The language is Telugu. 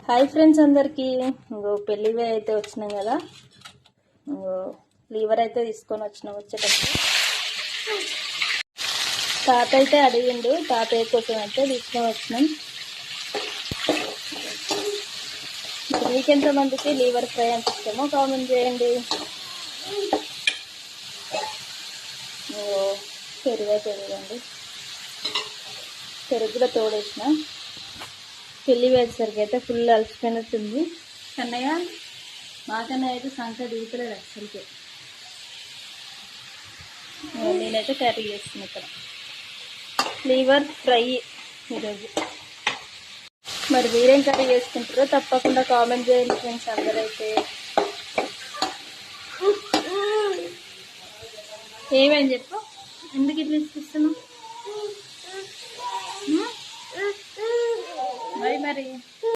హాయ్ ఫ్రెండ్స్ అందరికీ. పెళ్ళివే అయితే వచ్చినాం కదా, లీవర్ అయితే తీసుకొని వచ్చినాం. వచ్చేటప్పుడు తాత అయితే అడిగిండు, తాతయ్య కోసం అయితే తీసుకొని వచ్చినాం. మీకెంతమందికి లీవర్ ఫ్రై అంటే ఇష్టమో కామెంట్ చేయండి. పెరుగు అయితే చూడండి, పెరుగు కూడా తోడేసిన. పెళ్ళి వేసేసరికి అయితే ఫుల్ అలసిపోయినట్టుంది. కన్నయ్య మాకన్నయ్య అయితే సంక దిగుతలేదు అసలుకి. నేనైతే కర్రీ చేస్తున్నాను ఇక్కడ, లివర్ ఫ్రై ఈరోజు. మరి మీరేం కర్రీ చేసుకుంటారో తప్పకుండా కామెంట్ చేయండి ఫ్రెండ్స్. అందరైతే ఏమని చెప్పు, ఎందుకు ఇట్లా ఇస్తున్నావు మరి